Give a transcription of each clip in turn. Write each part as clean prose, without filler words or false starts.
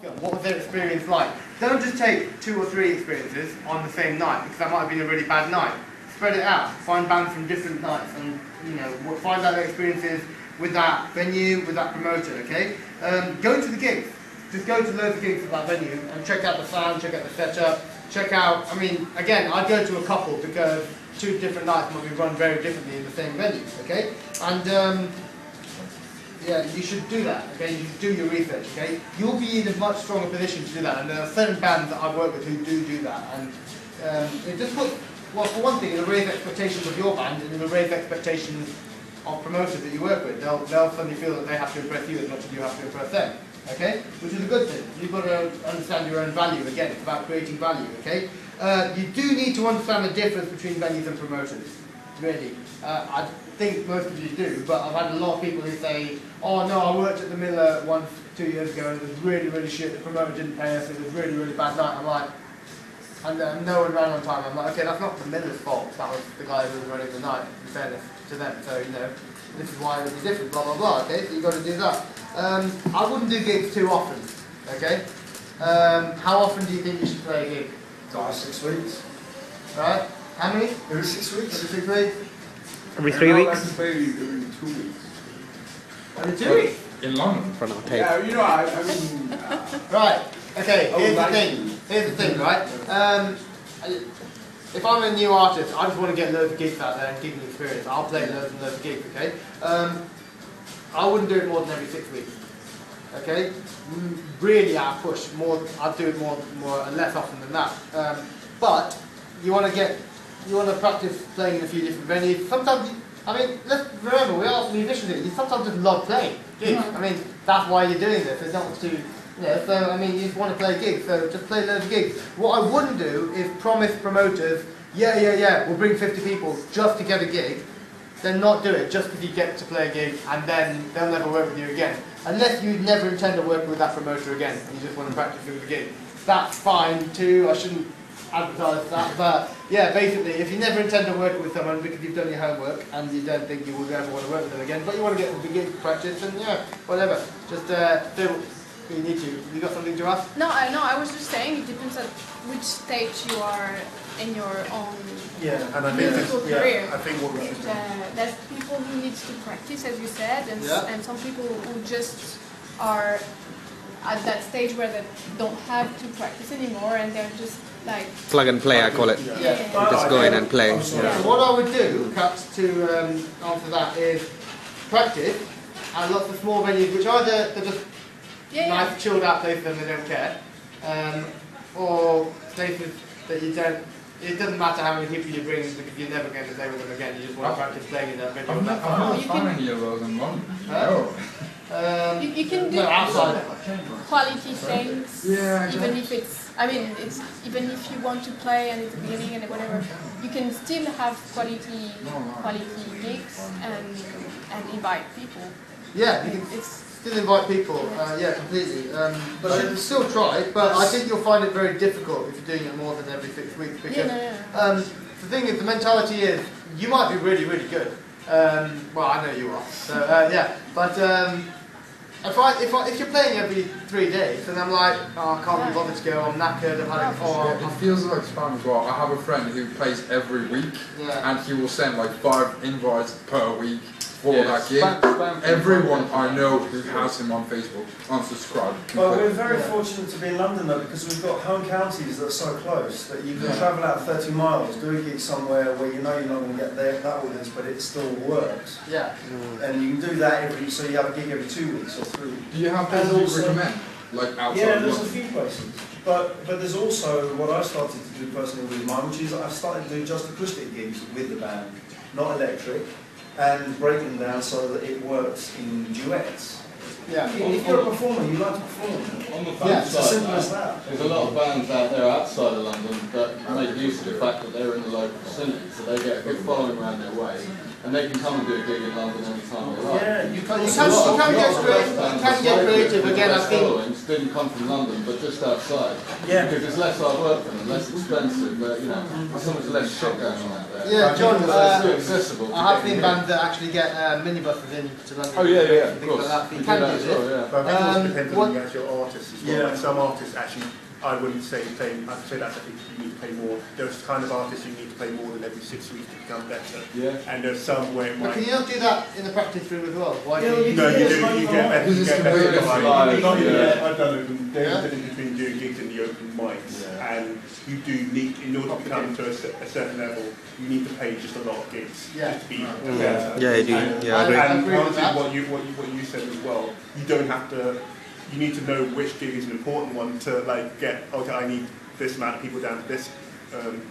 ask them what was their experience like. Don't just take 2 or 3 experiences on the same night, because that might have been a really bad night. Spread it out. Find bands from different nights, and find out their experiences with that venue, with that promoter. Okay. Go to the gigs. Just go to loads of gigs at that venue and check out the sound, check out the setup, check out. I mean, again, I'd go to a couple because 2 different nights might be run very differently in the same venue. Okay. And yeah, you should do that, okay? You should do your research, okay? You'll be in a much stronger position to do that, and there are certain bands that I've worked with who do that, and it just puts, well, for one thing, it'll raise expectations of your band, and it'll raise expectations of promoters that you work with. They'll suddenly feel that they have to impress you as much as you have to impress them, okay? Which is a good thing. You've got to understand your own value. Again, it's about creating value, okay? You do need to understand the difference between venues and promoters, really. I think most of you do, but I've had a lot of people who say, oh no, I worked at the Miller once 2 years ago and it was really, really shit, the promoter didn't pay us, it was a really, really bad night. I'm like, and no one ran on time. I'm like, okay, that's not the Miller's fault, that was the guy who was running the night, in fairness to them. So, this is why it would be different, blah, blah, blah, okay? So you've got to do that. I wouldn't do gigs too often, okay? How often do you think you should play a gig? 6 weeks. Right? How many? Every 6 weeks. Every 6 weeks? Every 3 weeks? I like to play every 2 weeks. Every 2 weeks? In London. For our tape. Yeah, I mean... Right, okay, here's the thing, right? If I'm a new artist, I just want to get loads of gigs out there and gigging experience. I'll play loads and loads of gigs, okay? I wouldn't do it more than every 6 weeks, okay? Really, I'd push more, I'd do it more less often than that. But you want to practice playing in a few different venues. Sometimes, let's remember, we are musicians here. You sometimes just love playing gigs. I mean, that's why you're doing this. It's not to, so, you just want to play gigs, so just play loads of gigs. What I wouldn't do is promise promoters, yeah, we'll bring 50 people just to get a gig, then not do it just because you get to play a gig and then they'll never work with you again. Unless you never intend to work with that promoter again and you just want to practice with the gig. That's fine too, I shouldn't advertise that, but yeah, basically, if you never intend to work with someone because you've done your homework and you don't think you will ever want to work with them again, but you want to get the gig practice, and yeah, whatever. Just do what you need to. You got something to ask? No, I was just saying it depends on which stage you are in your own musical career. I think what we should do. There's people who need to practice, as you said, and some people who just are at that stage where they don't have to practice anymore and they're just like... Plug and play, I call it. Yeah. Just go in and play. So what I would do, Kat, to answer that is practice at lots of small venues, which either they're just nice chilled out places and they don't care, or places that you don't, it doesn't matter how many people you bring because you're never going to play with them again, you just want to practice playing in that venue. I've not found any of those in London. You can do quality things, even if it's, even if you want to play and it's the beginning and whatever, you can still have quality gigs and invite people. Yeah, you can still invite people, yeah, completely. But I still try, but I think you'll find it very difficult if you're doing it more than every 6 weeks, because the thing is, the mentality is, you might be really, really good. Well, I know you are, so yeah, but if you're playing every 3 days, then I'm like, oh, I can't be bothered to go, I'm knackered, I've had It feels like spam as well. I have a friend who plays every week, and he will send like 5 invites per week for that gig. Everyone I know who has him on Facebook unsubscribed. Well, we're very fortunate to be in London though, because we've got home counties that are so close that you can travel out 30 miles, do a gig somewhere where you know you're not going to get that audience, but it still works. Yeah. And you can do that so you have a gig every 2 weeks or 3 weeks. Do you have places you recommend? Like outside Yeah, there's a few places. But there's also what I started to do personally with mine, which is I've started to do just acoustic gigs with the band, not electric, and break them down so that it works in duets. Yeah. If you're a performer, you like to perform. On the fan It's as simple as that. there's a lot of bands out there outside of London that make use of the fact that they're in the local vicinity, so they get a good following around their way. and they can come and do a gig in London anytime they like. Yeah, you can get creative again. I think didn't come from London, but just outside. Yeah. Because it's less hard work for them, less expensive, but you know, there's so much less shit going on out there. Yeah, John, it's too accessible. I have seen bands that actually get minibuses into London. Oh yeah, and things like that. So you can do this. Yeah. But I think it also depends on the actual artists as well. Yeah. Like some artists actually, I wouldn't say play. I'd say that's actually you need to play more. There's kind of artists you need to play more than every 6 weeks to become better. Yeah. And there's some where it But might. can you not do that in the practice room as well? Why Yeah, do you? No, you do. You get better. You get better. Yeah. I've done open. There's Yeah. a difference between doing gigs in the open mics, Yeah. and you do need, in order to become to a certain level, you need to play just a lot of gigs Yeah. just to be Yeah. better. Yeah, I do. And- Yeah, I agree. And agree with that. what you said as well, you don't have to. You need to know which gig is an important one to like get. Okay, I need this amount of people down to this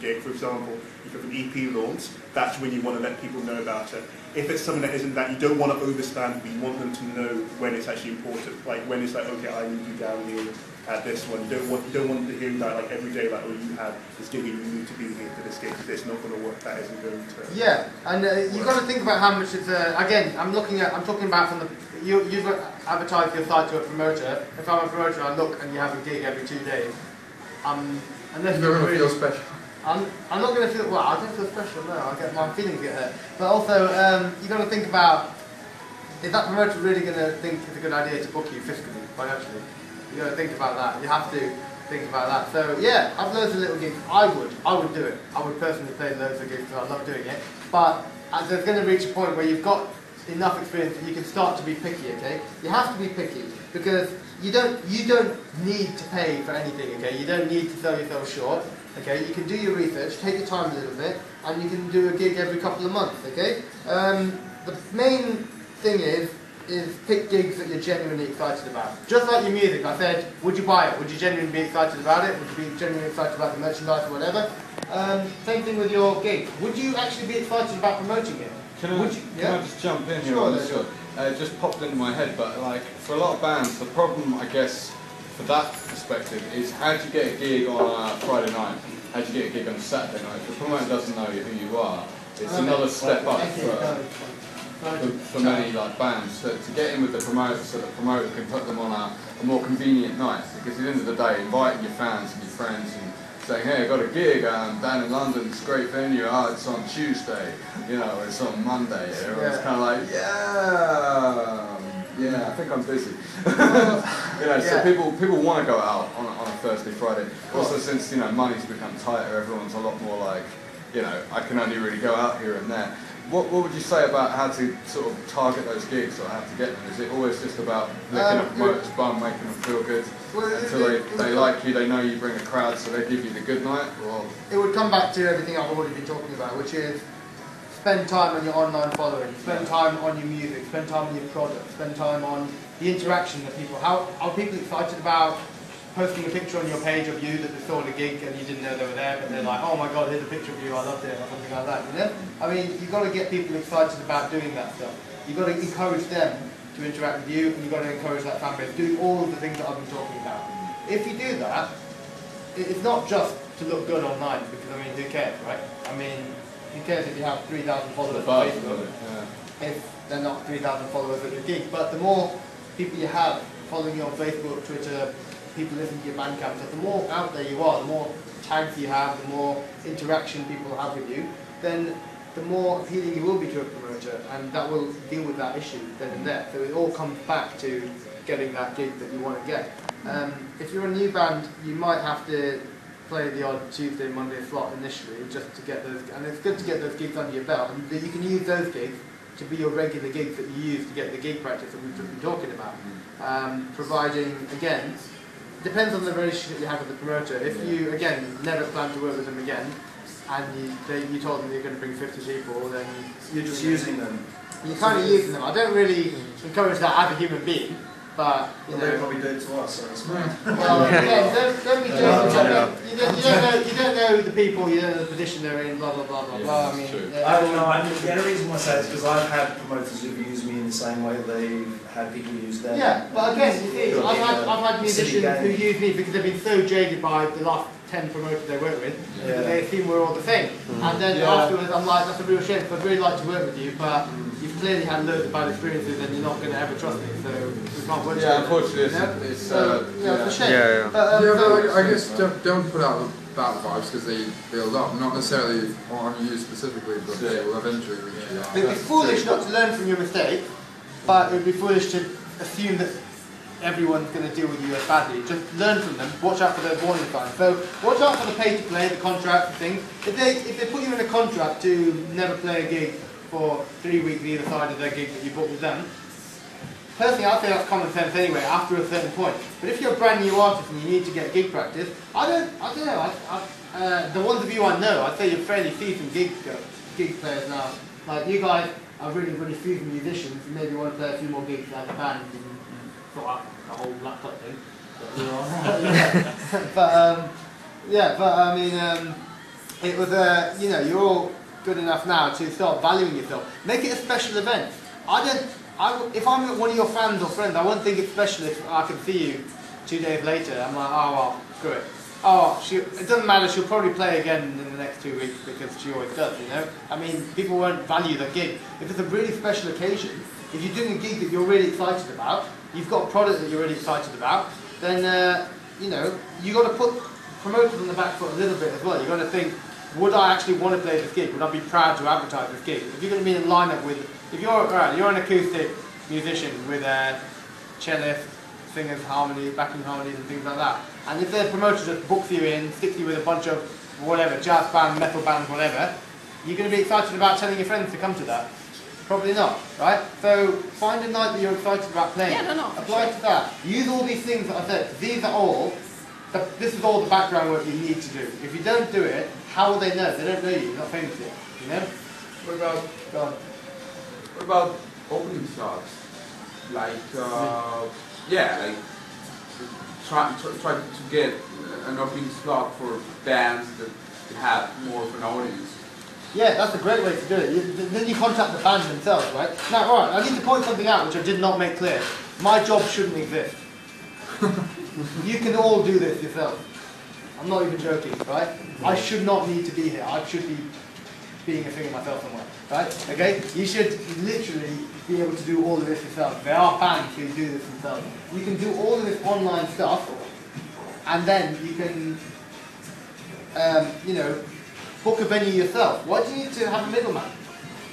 gig, for example. If you have an EP launch, that's when you want to let people know about it. If it's something that isn't that, you don't want to overstand, but you want them to know when it's actually important. Like when it's like, okay, I need you down here at this one. You don't want to hear that like every day, like, oh, you have this gig and you need to be here for this gig. It's not going to work. That isn't going to. Yeah, and you've got to think about how much it's. Again, I'm talking about from the. You've advertised your site to a promoter. If I'm a promoter, I look and you have a gig every 2 days. Unless You're going to feel special. I'm not going to feel. Well, I don't feel special. No, I get my feelings get hurt. But also, you've got to think about. Is that promoter really going to think it's a good idea to book you fiscally, financially? You got to think about that. You have to think about that. So yeah, I've loads of little gigs. I would do it. I would personally play loads of gigs because I love doing it. But there's going to reach a point where you've got enough experience that you can start to be picky. Okay, you have to be picky because you don't need to pay for anything. Okay, you don't need to sell yourself short. Okay, you can do your research, take your time a little bit, and you can do a gig every couple of months. Okay, the main thing is pick gigs that you're genuinely excited about. Just like your music, I said, would you buy it? Would you genuinely be excited about it? Would you be genuinely excited about the merchandise or whatever? Same thing with your gig. Would you actually be excited about promoting it? Can I just jump in here Sure, on this one? It just popped into my head, but like for a lot of bands, the problem, I guess, for that perspective is how do you get a gig on a Friday night? How do you get a gig on a Saturday night? If the promoter doesn't know who you are, it's another step up for many like bands to get in with the promoter so the promoter can put them on a more convenient night. Because at the end of the day, inviting your fans and your friends and saying, hey, I got a gig down in London, it's a great venue, it's on Tuesday, you know, it's on Monday. Everyone's kind of like, yeah, I think I'm busy. You know, so people want to go out on a Thursday, Friday. Also, since, you know, money's become tighter, everyone's a lot more like, you know, I can only really go out here and there. What would you say about how to sort of target those gigs or how to get them? Is it always just about licking a promoter's bum, making them feel good until they like you, they know you bring a crowd, so they give you the good night? Or? It would come back to everything I've already been talking about, which is spend time on your online following, spend time on your music, spend time on your product, spend time on the interaction that people. How are people excited about posting a picture on your page of you that they saw at a gig and you didn't know they were there, but they're like, oh my god, here's a picture of you, I loved it, or something like that, you know? I mean, you've got to get people excited about doing that stuff. You've got to encourage them to interact with you, and you've got to encourage that fan base, do all of the things that I've been talking about. If you do that, it's not just to look good online, because I mean, who cares, right? I mean, who cares if you have 3,000 followers on Facebook, if they're not 3,000 followers at your gig, but the more people you have following you on Facebook, Twitter, people listen to your Bandcamp stuff, the more out there you are, the more tags you have, the more interaction people have with you, then the more appealing you will be to a promoter, and that will deal with that issue then and there. So it all comes back to getting that gig that you want to get. If you're a new band, you might have to play the odd Tuesday, Monday slot initially, just to get those, and it's good to get those gigs under your belt, and you can use those gigs to be your regular gigs that you use to get the gig practice that we've just been talking about. Providing, again, depends on the relationship you have with the promoter. If you, again, never plan to work with them again, and you told them you're going to bring 50 people, then you're just using them. You're kind of using them. I don't really encourage that as a human being, but you know. They probably do it to us, so it's fine. Well, again, don't be doing you don't know the people, you don't know the position they're in, blah blah blah blah blah. I mean, I don't know. I mean, the only reason why I say it is because I've had promoters who've used me in the same way they've had people use them. Yeah, but again, you see, I've had musicians who use me because they've been so jaded by the last 10 promoters they work with, because they assume we're all the same. And then afterwards I'm like, that's a real shame, because I'd really like to work with you, but you've clearly had loads of bad experiences and you're not going to ever trust me, so we can't work together. Unfortunately, it's a shame. But I guess don't put out bad vibes, because they build up, not necessarily on you specifically, but they will eventually reach you out. It would be foolish not to learn from your mistake, but it would be foolish to assume that everyone's going to deal with you as badly. Just learn from them, watch out for those warning signs. So watch out for the pay to play, the contract and things. If they put you in a contract to never play a gig for 3 weeks either side of their gig that you booked with them, personally I'd say that's common sense anyway after a certain point. But if you're a brand new artist and you need to get gig practice, I don't know, the ones of you I know, I'd say you're fairly seasoned gig players now. Like you guys are really seasoned musicians, you maybe want to play a few more gigs as a band and sort out the whole laptop thing. But I mean, it was you know, you're all good enough now to start valuing yourself. Make it a special event. If I'm one of your fans or friends, I won't think it's special if I can see you 2 days later. I'm like, oh well, screw it. Oh, it doesn't matter, she'll probably play again in the next 2 weeks because she always does, you know? I mean, people won't value the gig. If it's a really special occasion, if you're doing a gig that you're really excited about, you've got a product that you're really excited about, then, you know, you've got to put promoters on the back foot a little bit as well. You've got to think, would I actually want to play this gig? Would I be proud to advertise this gig? If you're going to be in lineup with, if you're an acoustic musician with a cellist, singers, harmony, backing harmonies and things like that, and if the promoter just books you in, sticks you with a bunch of whatever, jazz band, metal band, whatever, you're going to be excited about telling your friends to come to that? Probably not, right? So find a night that you're excited about playing. Apply to that. Use all these things that I said. These are all, this is all the background work you need to do. If you don't do it, how will they know? They don't know you, you're not famous yet, you know? What about opening slots? Like, like try to get an opening slot for bands that have more of an audience. Yeah, that's a great way to do it. Then you contact the band themselves, right? Now, right, I need to point something out which I did not make clear. My job shouldn't exist. You can all do this yourself. I'm not even joking, right? I should not need to be here. I should be being a singer myself somewhere, right? Okay? You should literally be able to do all of this yourself. There are bands who do this themselves. You can do all of this online stuff, and then you can, you know, book a venue yourself. Why do you need to have a middleman?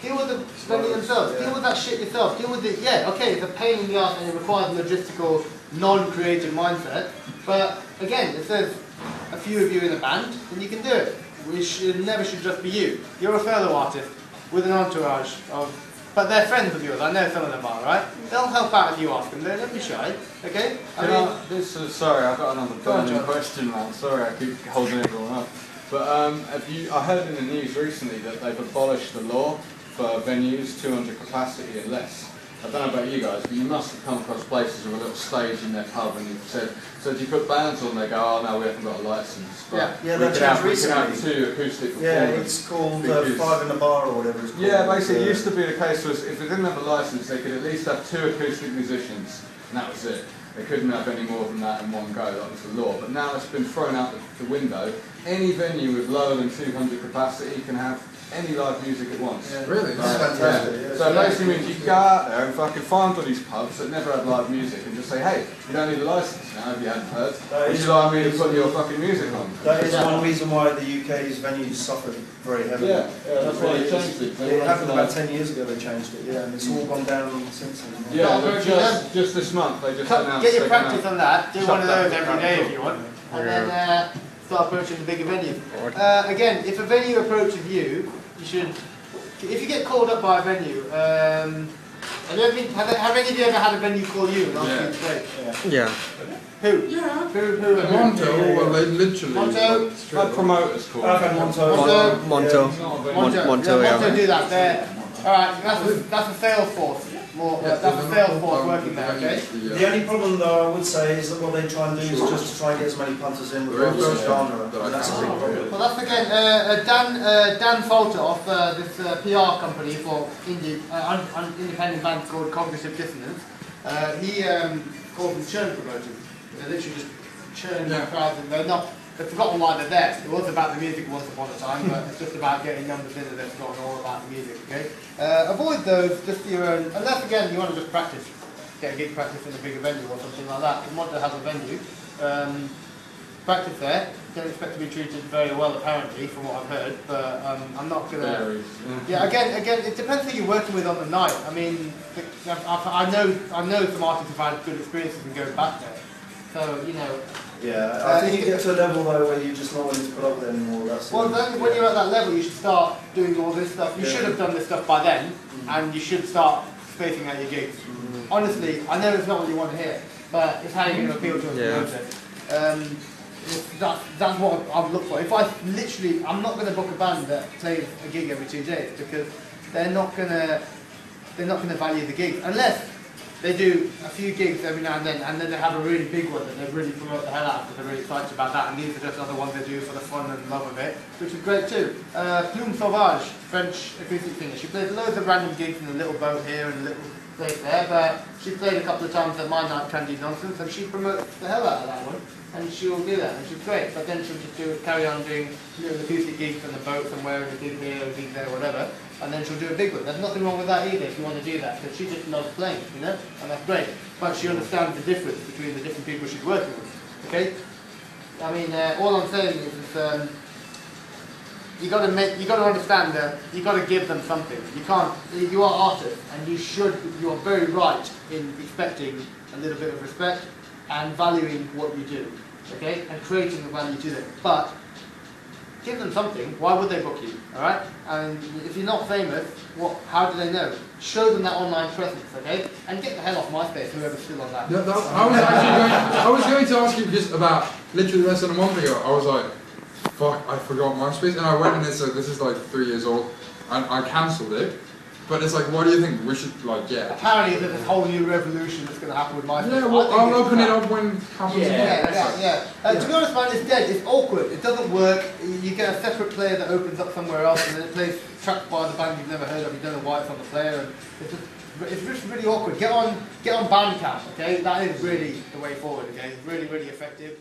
Deal with the venue themselves. Deal with that shit yourself. Deal with it. Yeah, okay, it's a pain in the ass and it requires a logistical, non-creative mindset. But again, if there's a few of you in a band, then you can do it. Never should just be you. You're a fellow artist with an entourage of, but they're friends of yours. I know some of them are, right? They'll help out if you ask them. Don't be shy, okay? Sorry, I've got another burning question, man. Sorry, I keep holding everyone up. But I heard in the news recently that they've abolished the law for venues 200 capacity and less. I don't know about you guys, but you must have come across places with a little stage in their pub and you've said, so do you put bands on? They go, oh no, we haven't got a licence. Yeah, that changed recently. We can have 2 acoustic performers. Yeah, it's called 5 in the bar or whatever it's called. Yeah, basically it used to be the case was if they didn't have a licence, they could at least have 2 acoustic musicians, and that was it. They couldn't have any more than that in one go, that was the law. But now it's been thrown out the window. Any venue with lower than 200 capacity can have any live music at once. Yeah. Really? That's fantastic. Yeah. So it basically means you go out there and fucking find all these pubs that never had live music and just say, hey, you don't need a licence now if you hadn't heard. Would you like me to put your fucking music on? That is one reason why the UK's venues suffered very heavily. Yeah, that's why they changed it. It happened about 10 years ago they changed it, yeah, and it's all gone down since then. Yeah, just this month they just announced. Get your practice on that, do one of those every day if you want, and then start approaching the bigger venues. Again, if a venue approaches you, you should, if you get called up by a venue, have any of you ever had a venue call you and ask you to play? Yeah. Who? Yeah. Who? Monto, well, they literally. Monto? Like promoters call. I've had Monto. Monto, yeah. Monto do that. Alright, that's a sales force. That's a sales force working there, okay? The only problem though I would say is that what they try and do is just to try and get as many punters in regardless of genre. That's a big problem. Well, that's again, Dan Falter off this PR company for independent bands called Cognitive Dissonance. He calls them churn promoters. They're literally just churning crowds, and they're not they've forgotten why they're there. It was about the music once upon a time, but it's just about getting numbers in and they've forgotten all about the music, okay? Avoid those, just for your own, unless again you want to just practice, get a gig practice in a bigger venue or something like that. You want to have a venue, practice there. Don't expect to be treated very well apparently from what I've heard, but I'm not going to... Yeah, again, it depends who you're working with on the night. I mean, I know some artists have had good experiences and going back there. So, you know... Yeah, I think you get to a level though where you're just not willing to put up with it anymore. Well, then when you're at that level, you should start doing all this stuff. You should have done this stuff by then, and you should start spacing out your gigs. Honestly, I know it's not what you want to hear, but it's how you're going to appeal to a promoter. That's what I've looked for. If I'm not going to book a band that plays a gig every 2 days because they're not going to value the gig unless they do a few gigs every now and then they have a really big one that they really promote the hell out of because they're really excited about that, and these are just other ones they do for the fun and love of it, which is great too. Plume Sauvage, French acoustic singer. She plays loads of random gigs in a little boat here and a little place there, but she's played a couple of times at my night, Candy Nonsense, and she promotes the hell out of that one. And she'll do that, and she's great. But then she'll just carry on doing little acoustic gigs on the boat somewhere, and a gig here, a gig there, whatever. And then she'll do a big one. There's nothing wrong with that either if you want to do that, because she just loves playing, you know, and that's great. But she understands the difference between the different people she's working with. Okay? I mean, all I'm saying is you got to understand that you got to give them something. You are artists, and you are very right in expecting a little bit of respect and valuing what you do. Okay, and creating the value to them. But give them something. Why would they book you? All right. And if you're not famous, how do they know? Show them that online presence. Okay, and get the hell off MySpace. Whoever's still on that. I was going to ask you just about literally less than a month ago. I was like, fuck, I forgot MySpace, and I went and it said this is like 3 years old, and I cancelled it. But it's like, what do you think? We should, like, yeah. Apparently there's this whole new revolution that's going to happen with MySpace. Yeah, well, I'll open it up when it happens. To be honest, man, it's dead. It's awkward. It doesn't work. You get a separate player that opens up somewhere else, and then it plays tracks by the band you've never heard of. You don't know why it's on the player, and it's just really awkward. Get on Bandcamp, okay? That is really the way forward, okay? It's really, really effective.